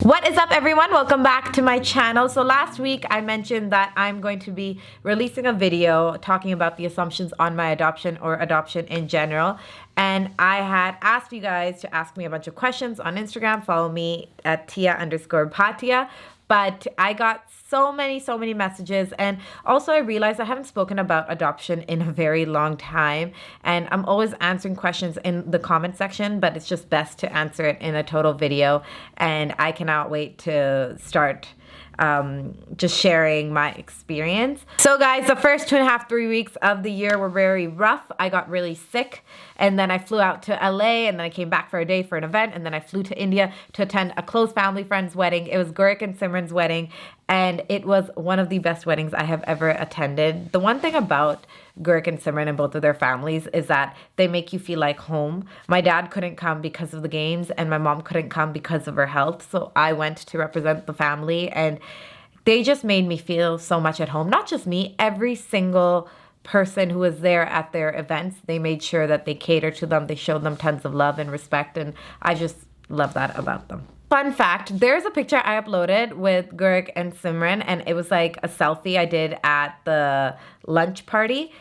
What is up, everyone? Welcome back to my channel. So last week I mentioned that I'm going to be releasing a video talking about the assumptions on my adoption or adoption in general. And I had asked you guys to ask me a bunch of questions on Instagram. Follow me at Tia_Bhatia. But I got so many messages, and also I realized I haven't spoken about adoption in a very long time, and I'm always answering questions in the comment section, but it's just best to answer it in a total video, and I cannot wait to start just sharing my experience. So guys, the first 2.5, 3 weeks of the year were very rough. I got really sick, and then I flew out to LA, and then I came back for a day for an event, and then I flew to India to attend a close family friend's wedding. It was Gurik and Simran's wedding, and it was one of the best weddings I have ever attended. The one thing about Gurik and Simran and both of their families is that they make you feel like home. My dad couldn't come because of the games, and my mom couldn't come because of her health, so I went to represent the family, and they just made me feel so much at home. Not just me, every single person who was there at their events, they made sure that they catered to them. They showed them tons of love and respect, and I just love that about them. Fun fact, there's a picture I uploaded with Gurik and Simran, and it was like a selfie I did at the lunch party.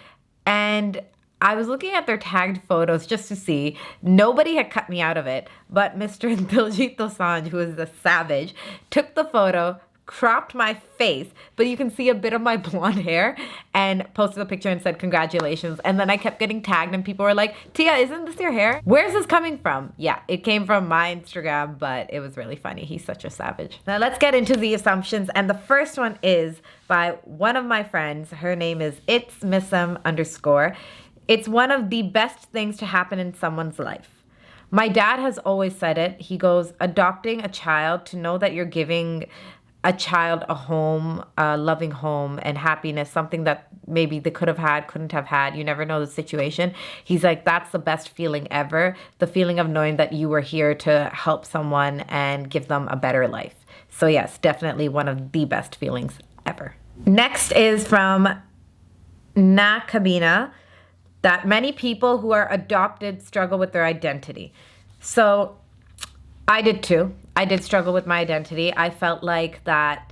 And I was looking at their tagged photos just to see. Nobody had cut me out of it, but Mr. Diljit Dosanjh, who is a savage, took the photo, cropped my face, but you can see a bit of my blonde hair, and posted a picture and said congratulations. And then I kept getting tagged, and people were like, Tia, isn't this your hair? Where's this coming from? Yeah, it came from my Instagram, but it was really funny. He's such a savage. Now let's get into the assumptions, and the first one is by one of my friends. Her name is itsmissum_. It's one of the best things to happen in someone's life. My dad has always said it. He goes, adopting a child, to know that you're giving a child a home, a loving home and happiness, something that maybe they could have had, couldn't have had. You never know the situation. He's like, that's the best feeling ever. The feeling of knowing that you were here to help someone and give them a better life. So yes, definitely one of the best feelings ever. Next is from Nakabina, that many people who are adopted struggle with their identity. So I did too. I did struggle with my identity. I felt like that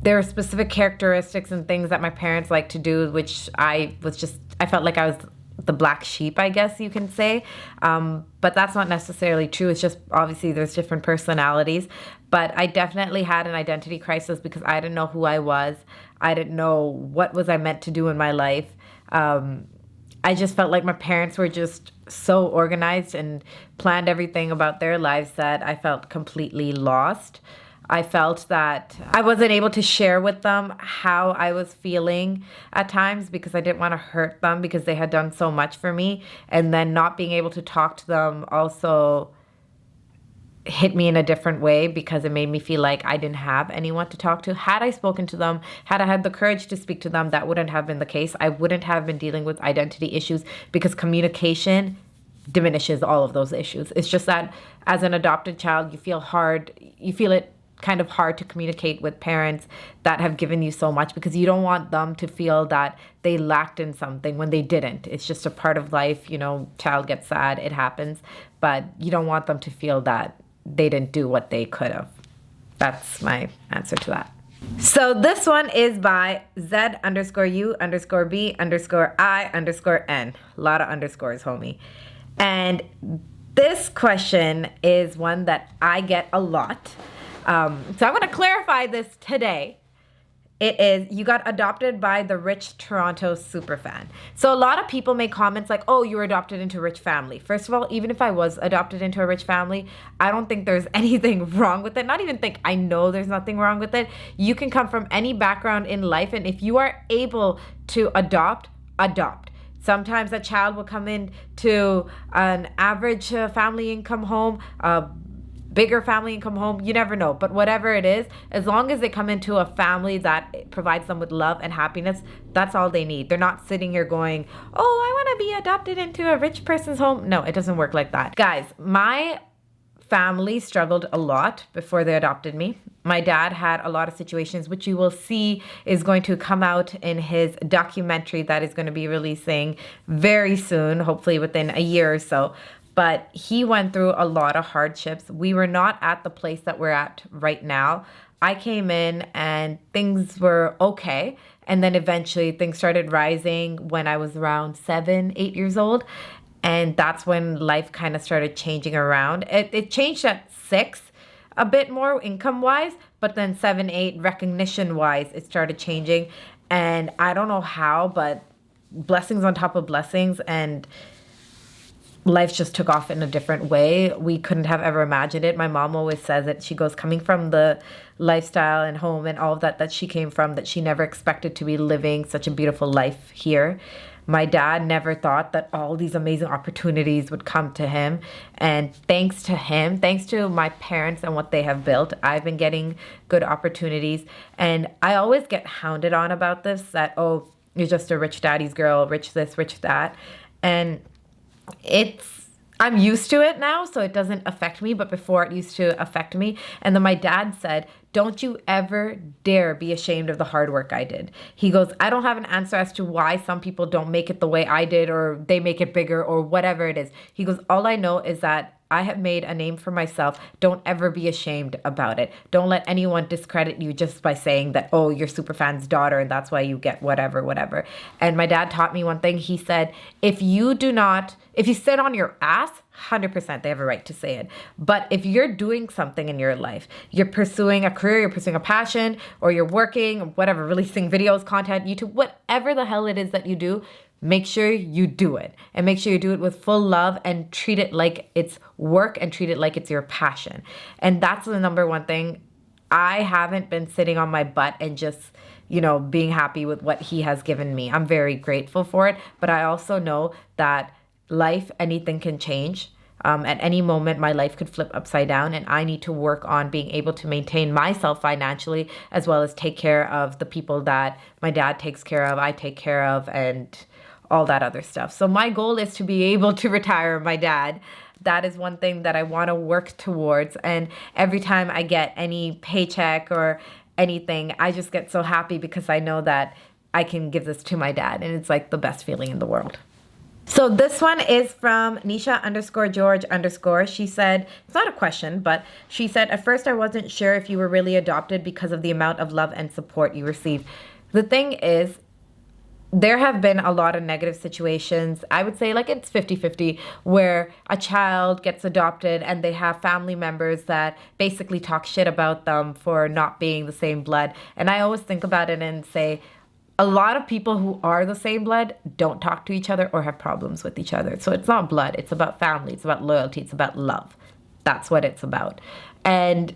there were specific characteristics and things that my parents like to do, which I felt like I was the black sheep, I guess you can say. But that's not necessarily true. It's just obviously there's different personalities. But I definitely had an identity crisis because I didn't know who I was. I didn't know what was I meant to do in my life. I just felt like my parents were just so organized and planned everything about their lives that I felt completely lost. I felt that I wasn't able to share with them how I was feeling at times because I didn't want to hurt them because they had done so much for me. And then not being able to talk to them also hit me in a different way because it made me feel like I didn't have anyone to talk to. Had I spoken to them, had I had the courage to speak to them, that wouldn't have been the case. I wouldn't have been dealing with identity issues because communication diminishes all of those issues. It's just that as an adopted child, you feel it kind of hard to communicate with parents that have given you so much because you don't want them to feel that they lacked in something when they didn't. It's just a part of life, you know, child gets sad, it happens, but you don't want them to feel that they didn't do what they could have. That's my answer to that. So this one is by Z_U_B_I_N. A lot of underscores, homie. And this question is one that I get a lot. So I'm going to clarify this today. It is, you got adopted by the rich Toronto superfan. So a lot of people make comments like, oh, you were adopted into a rich family. First of all, even if I was adopted into a rich family, I don't think there's anything wrong with it. Not even think, I know there's nothing wrong with it. You can come from any background in life, and if you are able to adopt, adopt. Sometimes a child will come into an average family income home, bigger family income home, you never know. But whatever it is, as long as they come into a family that provides them with love and happiness, that's all they need. They're not sitting here going, oh, I want to be adopted into a rich person's home. No, it doesn't work like that. Guys, my family struggled a lot before they adopted me. My dad had a lot of situations, which you will see is going to come out in his documentary that is going to be releasing very soon, hopefully within a year or so. but he went through a lot of hardships. We were not at the place that we're at right now. I came in and things were okay. And then eventually things started rising when I was around 7, 8 years old. And that's when life kind of started changing around. It changed at 6 a bit more income wise, but then 7, 8 recognition wise, it started changing. And I don't know how, but blessings on top of blessings, and life just took off in a different way. We couldn't have ever imagined it. My mom always says it. She goes, coming from the lifestyle and home and all of that she came from, that she never expected to be living such a beautiful life here. My dad never thought that all these amazing opportunities would come to him. And thanks to him, thanks to my parents and what they have built, I've been getting good opportunities. And I always get hounded on about this, that, oh, you're just a rich daddy's girl, rich this, rich that. And I'm used to it now, so it doesn't affect me, but before it used to affect me. And then my dad said, don't you ever dare be ashamed of the hard work I did. He goes, I don't have an answer as to why some people don't make it the way I did, or they make it bigger, or whatever it is. He goes, all I know is that I have made a name for myself. Don't ever be ashamed about it. Don't let anyone discredit you just by saying that, oh, you're Superfan's daughter and that's why you get whatever. And my dad taught me one thing. He said, if you sit on your ass, 100% they have a right to say it. But if you're doing something in your life, you're pursuing a career, you're pursuing a passion, or you're working, whatever, releasing videos, content, YouTube, whatever the hell it is that you do, make sure you do it, and make sure you do it with full love and treat it like it's work and treat it like it's your passion. And that's the number one thing. I haven't been sitting on my butt and just, being happy with what he has given me. I'm very grateful for it, but I also know that life, anything can change. At any moment, my life could flip upside down, and I need to work on being able to maintain myself financially, as well as take care of the people that my dad takes care of, I take care of, and all that other stuff. So my goal is to be able to retire my dad. That is one thing that I want to work towards. And every time I get any paycheck or anything, I just get so happy because I know that I can give this to my dad, and it's like the best feeling in the world. So this one is from Nisha_George_. She said, it's not a question, but she said, at first I wasn't sure if you were really adopted because of the amount of love and support you received. The thing is, there have been a lot of negative situations. I would say like it's 50-50, where a child gets adopted and they have family members that basically talk shit about them for not being the same blood. And I always think about it and say, a lot of people who are the same blood don't talk to each other or have problems with each other. So it's not blood. It's about family. It's about loyalty. It's about love. That's what it's about. And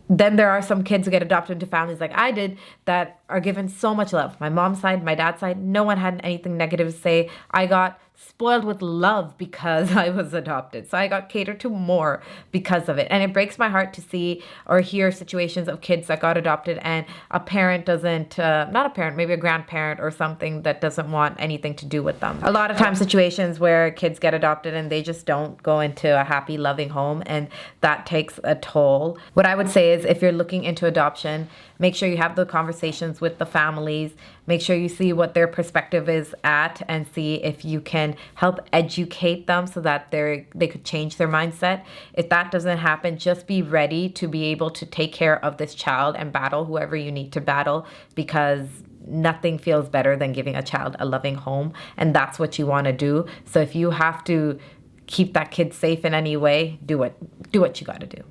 then there are some kids who get adopted into families like I did that are given so much love. My mom's side, my dad's side, no one had anything negative to say. I got spoiled with love because I was adopted. So I got catered to more because of it. And it breaks my heart to see or hear situations of kids that got adopted and a parent doesn't, not a parent, maybe a grandparent or something that doesn't want anything to do with them. A lot of times situations where kids get adopted and they just don't go into a happy, loving home, and that takes a toll. What I would say is, if you're looking into adoption, make sure you have the conversations with the families. Make sure you see what their perspective is at and see if you can help educate them so that they could change their mindset. If that doesn't happen, just be ready to be able to take care of this child and battle whoever you need to battle, because nothing feels better than giving a child a loving home, and that's what you want to do. So if you have to keep that kid safe in any way, do it. Do what you got to do.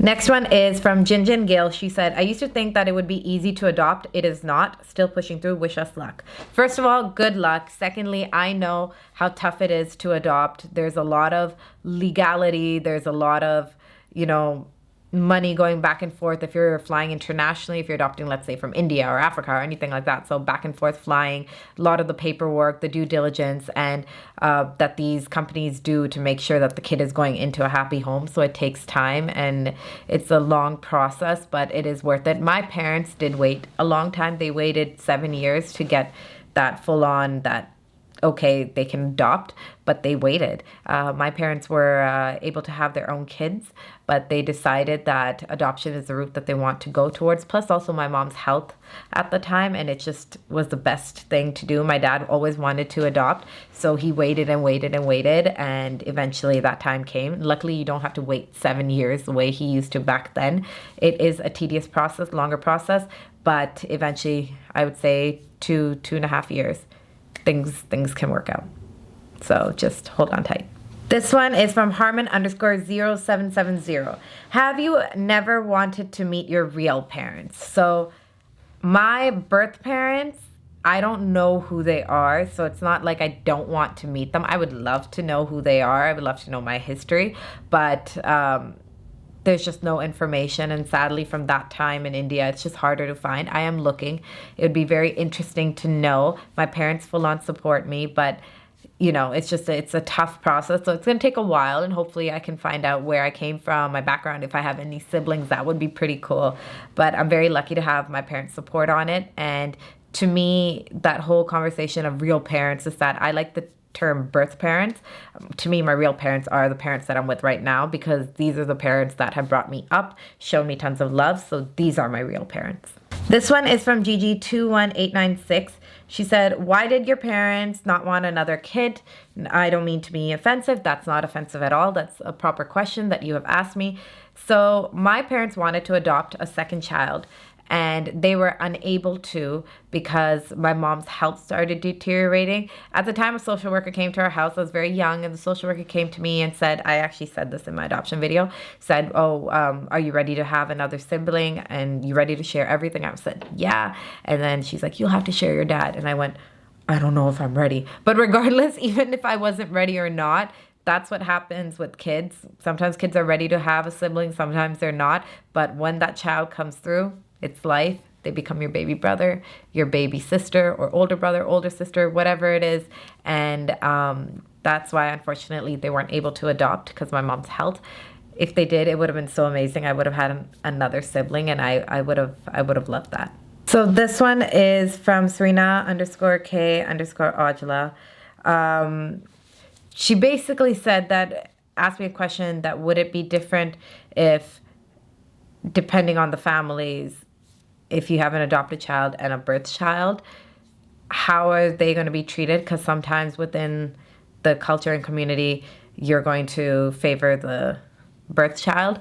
Next one is from Jinjin Gill. She said, I used to think that it would be easy to adopt. It is not. Still pushing through. Wish us luck. First of all, good luck. Secondly, I know how tough it is to adopt. There's a lot of legality. There's a lot of, money going back and forth if you're flying internationally, if you're adopting, let's say, from India or Africa or anything like that. So back and forth flying, a lot of the paperwork, the due diligence, and that these companies do to make sure that the kid is going into a happy home. So it takes time and it's a long process, but it is worth it. My parents did wait a long time. They waited 7 years to get that full on, that okay, they can adopt, but they waited. My parents were able to have their own kids, but they decided that adoption is the route that they want to go towards. Plus, also my mom's health at the time, and it just was the best thing to do. My dad always wanted to adopt, so he waited and waited and waited, and eventually that time came. Luckily, you don't have to wait 7 years the way he used to back then. It is a tedious process, longer process, but eventually, I would say 2.5 years. Things can work out. So just hold on tight. This one is from Harmon_0770. Have you never wanted to meet your real parents? So my birth parents, I don't know who they are. So it's not like I don't want to meet them. I would love to know who they are. I would love to know my history. But there's just no information, and sadly from that time in India it's just harder to find. I am looking. It would be very interesting to know. My parents full on support me, but you know, it's a tough process, so it's going to take a while, and hopefully I can find out where I came from, my background, if I have any siblings. That would be pretty cool. But I'm very lucky to have my parents' support on it. And to me, that whole conversation of real parents is that I like the term birth parents. To me, my real parents are the parents that I'm with right now, because these are the parents that have brought me up, shown me tons of love. So these are my real parents. This one is from Gigi21896. She said, why did your parents not want another kid? I don't mean to be offensive. That's not offensive at all. That's a proper question that you have asked me. So my parents wanted to adopt a second child, and they were unable to because my mom's health started deteriorating. At the time, a social worker came to our house. I was very young, and the social worker came to me and said, I actually said this in my adoption video, said, are you ready to have another sibling, and you ready to share everything? I said, yeah. And then she's like, you'll have to share your dad. And I went, I don't know if I'm ready. But regardless, even if I wasn't ready or not, that's what happens with kids. Sometimes kids are ready to have a sibling, sometimes they're not. But when that child comes through, it's life. They become your baby brother, your baby sister, or older brother, older sister, whatever it is. And that's why, unfortunately, they weren't able to adopt, because my mom's health. If they did, it would have been so amazing. I would have had another sibling, and I would have loved that. So this one is from Serena_K_Ajla. She basically said that, asked me a question that would it be different if, depending on the families, if you have an adopted child and a birth child, how are they going to be treated? Because sometimes within the culture and community, you're going to favor the birth child.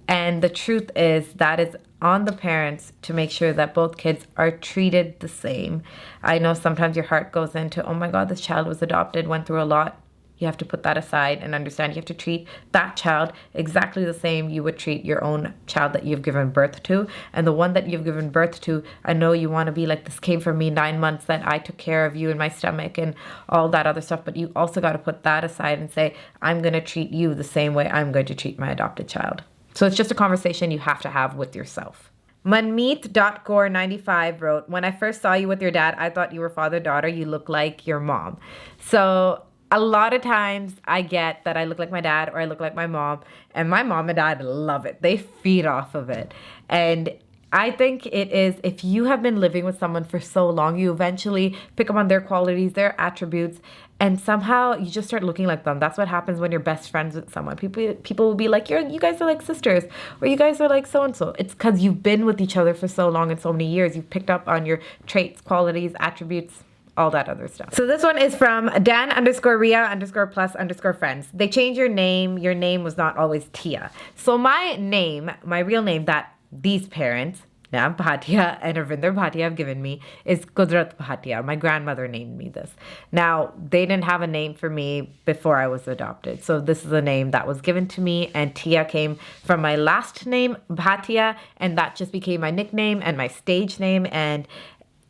And the truth is that it's on the parents to make sure that both kids are treated the same. I know sometimes your heart goes into, oh my God, this child was adopted, went through a lot. You have to put that aside and understand you have to treat that child exactly the same you would treat your own child that you've given birth to. And the one that you've given birth to, I know you want to be like, this came from me 9 months, that I took care of you in my stomach and all that other stuff. But you also got to put that aside and say, I'm going to treat you the same way I'm going to treat my adopted child. So it's just a conversation you have to have with yourself. Manmeet.gore95 wrote, when I first saw you with your dad, I thought you were father-daughter. You look like your mom. So a lot of times I get that I look like my dad or I look like my mom, and my mom and dad love it. They feed off of it. And I think it is, if you have been living with someone for so long, you eventually pick up on their qualities, their attributes, and somehow you just start looking like them. That's what happens when you're best friends with someone. People will be like, you guys are like sisters, or you guys are like so-and-so. It's because you've been with each other for so long and so many years. You've picked up on your traits, qualities, attributes, all that other stuff. So this one is from Dan_Ria_plus_friends. They changed your name. Your name was not always Tia. So my name, my real name that these parents, TiakBhatia and Bhatia, have given me is Bhatia. My grandmother named me this. Now, they didn't have a name for me before I was adopted. So this is a name that was given to me, and Tia came from my last name, Bhatia, and that just became my nickname and my stage name. And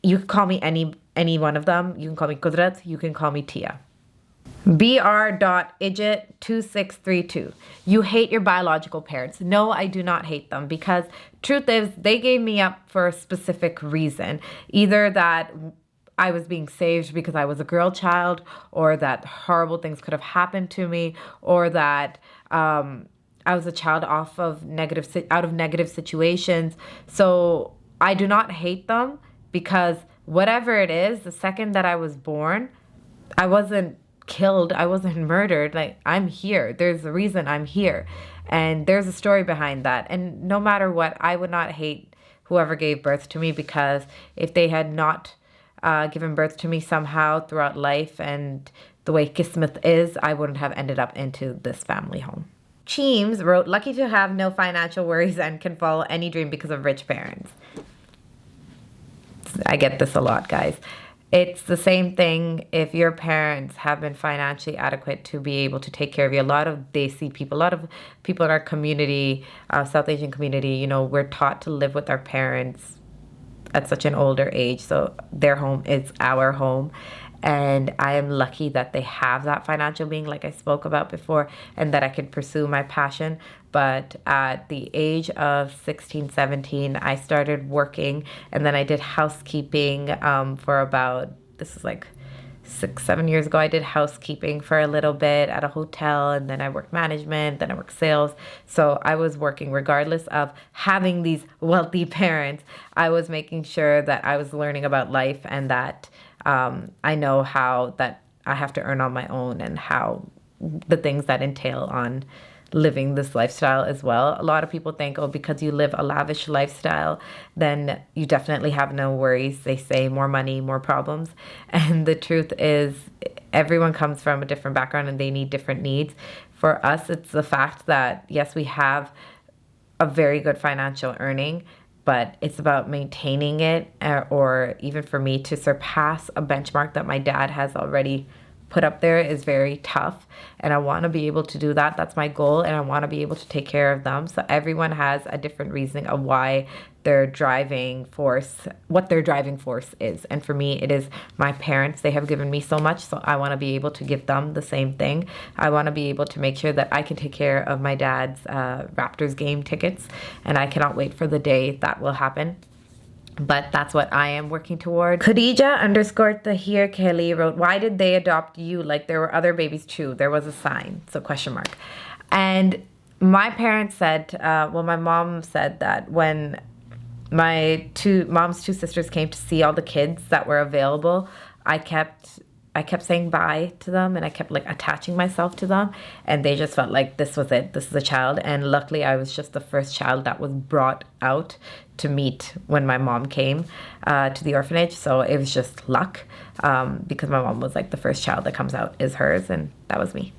you can call me any one of them. You can call me Kudrat. You can call me Tia. Br.Idjit2632. You hate your biological parents. No, I do not hate them, because truth is they gave me up for a specific reason. Either that I was being saved because I was a girl child, or that horrible things could have happened to me, or that I was a child out of negative situations. So I do not hate them, because whatever it is, the second that I was born, I wasn't killed. I wasn't murdered. Like, I'm here. There's a reason I'm here. And there's a story behind that. And no matter what, I would not hate whoever gave birth to me, because if they had not given birth to me somehow throughout life and the way Kismet is, I wouldn't have ended up into this family home. Cheems wrote, lucky to have no financial worries and can follow any dream because of rich parents. I get this a lot, guys. It's the same thing if your parents have been financially adequate to be able to take care of you. A lot of Desi people, a lot of people in our community, South Asian community, you know, we're taught to live with our parents at such an older age. So their home is our home. And I am lucky that they have that financial being, like I spoke about before, and that I could pursue my passion. But at the age of 16, 17, I started working, and then I did housekeeping for about, this is like 6, 7 years ago. I did housekeeping for a little bit at a hotel, and then I worked management, then I worked sales. So I was working regardless of having these wealthy parents. I was making sure that I was learning about life, and that I know how that I have to earn on my own, and how the things that entail on living this lifestyle as well. A lot of people think, oh, because you live a lavish lifestyle, then you definitely have no worries. They say more money, more problems. And the truth is, everyone comes from a different background and they need different needs. For us, it's the fact that, yes, we have a very good financial earning, but it's about maintaining it, or even for me to surpass a benchmark that my dad has already put up there is very tough. And I want to be able to do that. That's my goal. And I want to be able to take care of them. So everyone has a different reasoning of why their driving force, what their driving force is. And for me, it is my parents. They have given me so much. So I want to be able to give them the same thing. I want to be able to make sure that I can take care of my dad's Raptors game tickets. And I cannot wait for the day that will happen. But that's what I am working toward. Khadija_Tahir Kelly wrote, why did they adopt you? Like, there were other babies too. There was a sign. So question mark. And my parents said, well, my mom said that when my mom's two sisters came to see all the kids that were available, I kept saying bye to them, and I kept like attaching myself to them, and they just felt like this was it. This is a child. And luckily I was just the first child that was brought out to meet when my mom came to the orphanage. So it was just luck, because my mom was like the first child that comes out is hers, and that was me.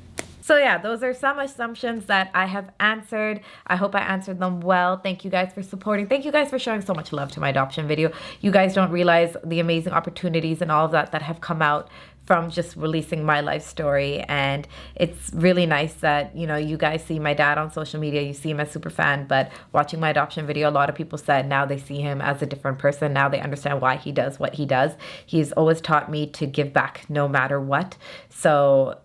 So yeah, those are some assumptions that I have answered. I hope I answered them well. Thank you guys for supporting. Thank you guys for showing so much love to my adoption video. You guys don't realize the amazing opportunities and all of that have come out from just releasing my life story. And it's really nice that, you know, you guys see my dad on social media, you see him as super fan, but watching my adoption video, a lot of people said now they see him as a different person. Now they understand why he does what he does. He's always taught me to give back no matter what. So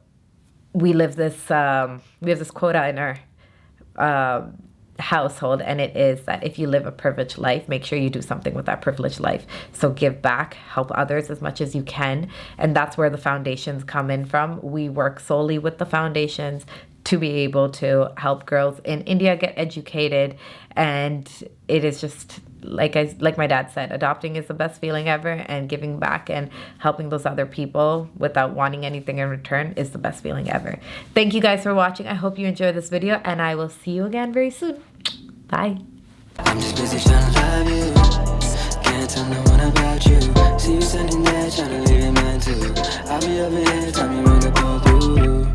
we have this quota in our household, and it is that if you live a privileged life, make sure you do something with that privileged life. So give back, help others as much as you can, and that's where the foundations come in from. We work solely with the foundations to be able to help girls in India get educated. And it is just like my dad said, adopting is the best feeling ever, and giving back and helping those other people without wanting anything in return is the best feeling ever. Thank you guys for watching. I hope you enjoyed this video, and I will see you again very soon. Bye. I'm just busy trying to love you. Can't tell no one about you. See you standing there trying to leave it man too. I'll be over here, tell me when to pull through.